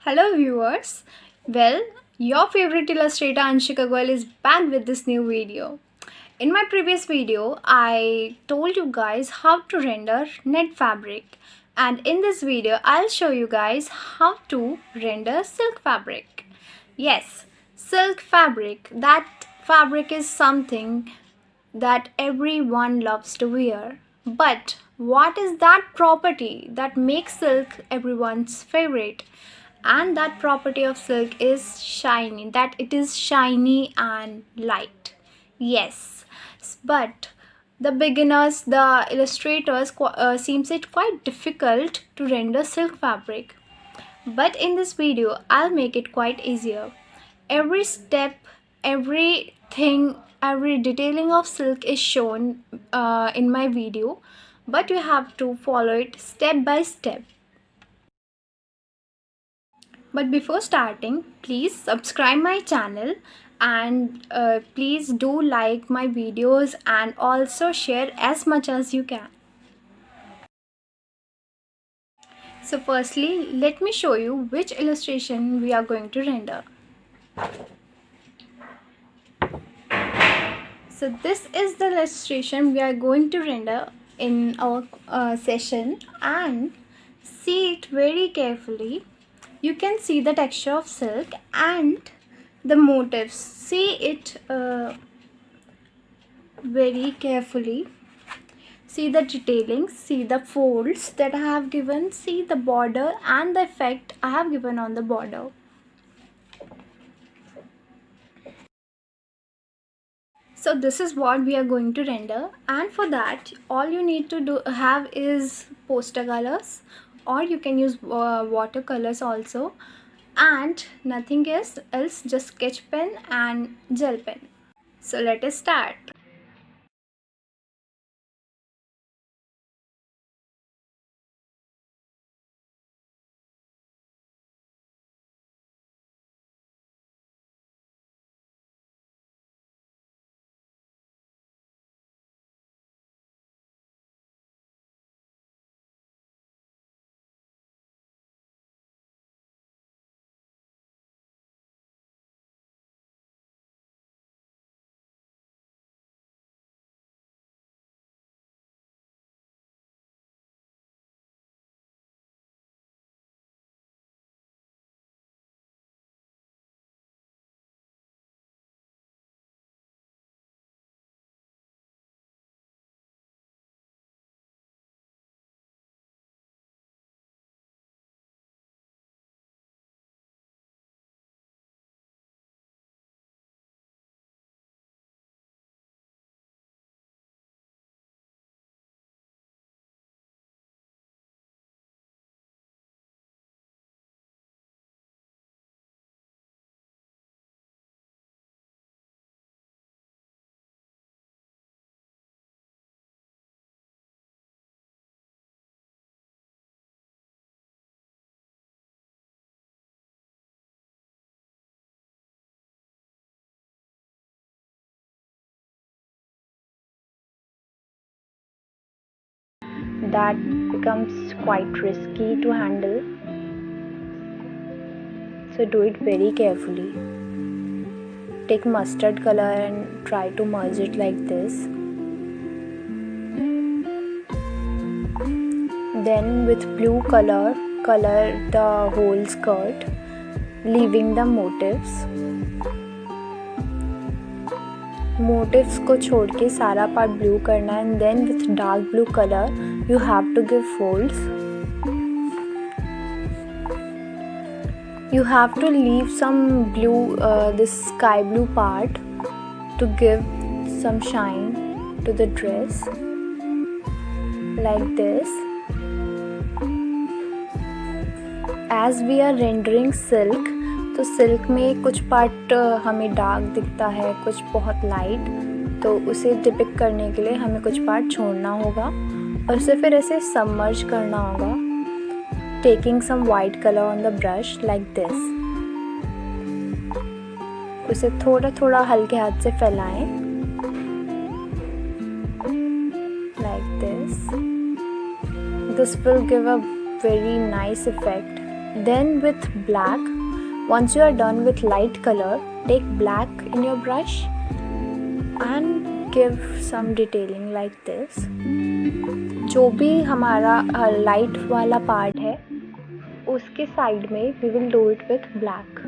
Hello viewers. Well, your favorite illustrator Anshika Goyal is back with this new video. In my previous video, I told you guys how to render net fabric, and in this video, I'll show you guys how to render silk fabric. Yes, silk fabric. That fabric is something that everyone loves to wear. But what is that property that makes silk everyone's favorite? And that property of silk is shiny, that it is shiny and light. Yes, but the beginners, the illustrators seems it quite difficult to render silk fabric. But in this video, I'll make it quite easier. Every step, everything, every detailing of silk is shown in my video, but you have to follow it step by step. But before starting, please subscribe my channel and please do like my videos and also share as much as you can. So firstly, let me show you which illustration we are going to render. So this is the illustration we are going to render in our session, and see it very carefully. You can see the texture of silk and the motifs. See it very carefully. See the detailing, see the folds that I have given, see the border and the effect I have given on the border. So this is what we are going to render, and for that all you need to have is poster colors, or you can use watercolors also, and nothing else, just sketch pen and gel pen. So let us start. That becomes quite risky to handle, so do it very carefully. Take mustard color and try to merge it like this. Then with blue color the whole skirt, leaving the motifs को छोड़ के सारा part blue करना है, and then with dark blue color you have to give folds. You have to leave some blue, this sky blue part, to give some shine to the dress, like this. As we are rendering silk, तो silk में कुछ part हमें dark दिखता है, कुछ बहुत light, तो उसे डिपिक्ट करने के लिए हमें कुछ पार्ट छोड़ना होगा और उसे फिर ऐसे सबमर्ज करना होगा, taking some white colour on the brush like this. उसे थोड़ा थोड़ा हल्के हाथ से फैलाएं, like this. This will give a very nice effect Then with black, once you are done with light color, take black in your brush and give some detailing like this. जो भी हमारा लाइट वाला part है उसके side में we will do it with black.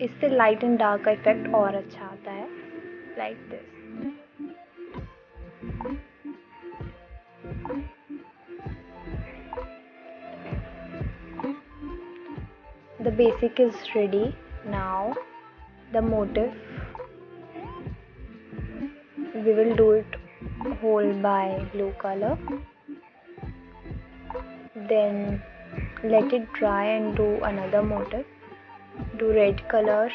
इससे light and dark का effect और अच्छा आता है like this. The basic is ready. Now the motif, we will do it whole by blue color, then let it dry and do another motif. Do red color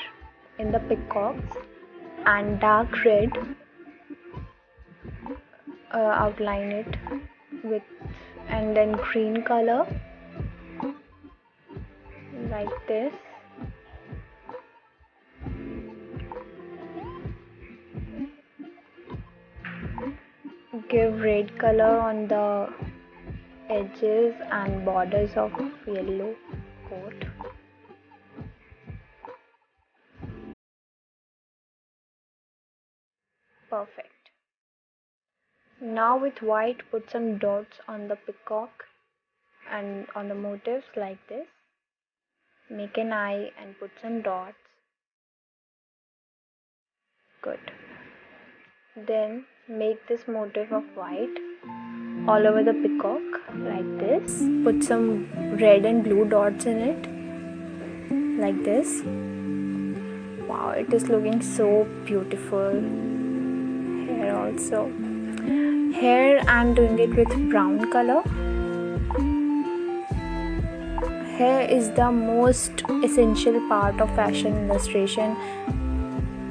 in the peacocks and dark red, outline it with, and then green color like this. Give red color on the edges and borders of yellow coat. Perfect. Now with white, put some dots on the peacock and on the motifs like this. Make an eye and put some dots. Good. Then make this motif of white all over the peacock like this. Put some red and blue dots in it like this. Wow, it is looking so beautiful. Here also. Here I'm doing it with brown color. Hair is the most essential part of fashion illustration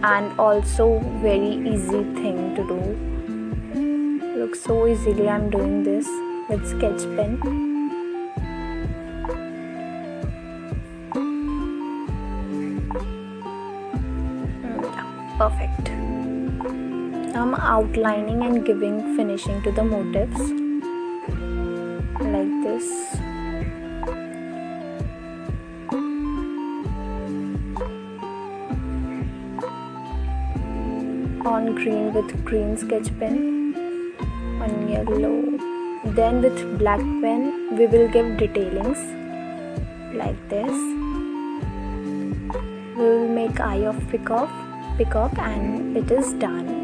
and also very easy thing to do. Look, so easily I'm doing this with sketch pen. Perfect. I'm outlining and giving finishing to the motifs like this. On green with green sketch pen, on yellow. Then with black pen we will give detailings like this. We will make eye of peacock and it is done.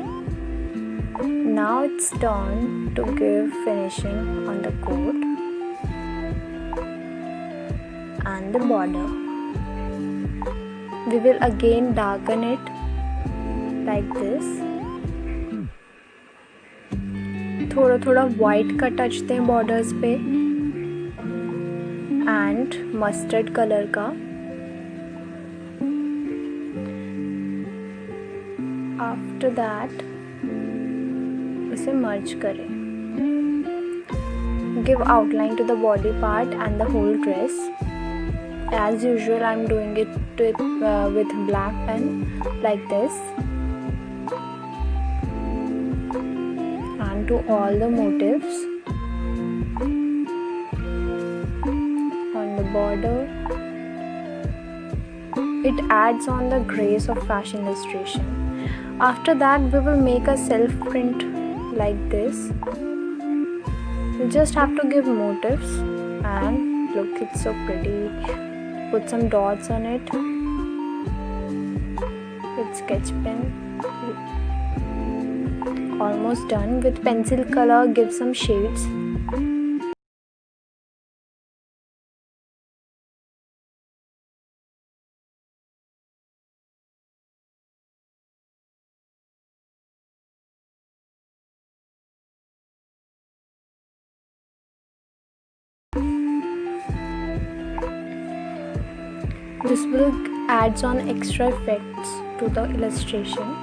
Now it's turn to give finishing on the coat and the border. We will again darken it like this. थोड़ा थोड़ा white का touch दें borders पे and mustard color का. After that इसे merge करें. Give outline to the body part and the whole dress. As usual, I'm doing it with black pen like this. And to all the motifs on the border. It adds on the grace of fashion illustration. After that, we will make a self print like this. You just have to give motifs and look, it's so pretty. Put some dots on it with sketch pen. Almost done. With pencil color, give some shades. This will adds on extra effects to the illustration.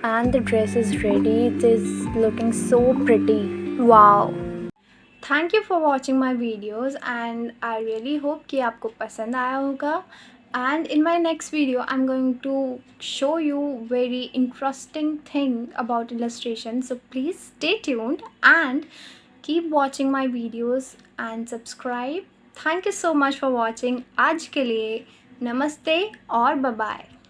And the dress is ready. It is looking so pretty. Wow. Thank you for watching my videos and I really hope कि आपको पसंद आया होगा. And in my next video I'm going to show you very interesting thing about illustration, so please stay tuned and keep watching my videos and subscribe. Thank you so much for watching. आज के लिए नमस्ते और bye bye.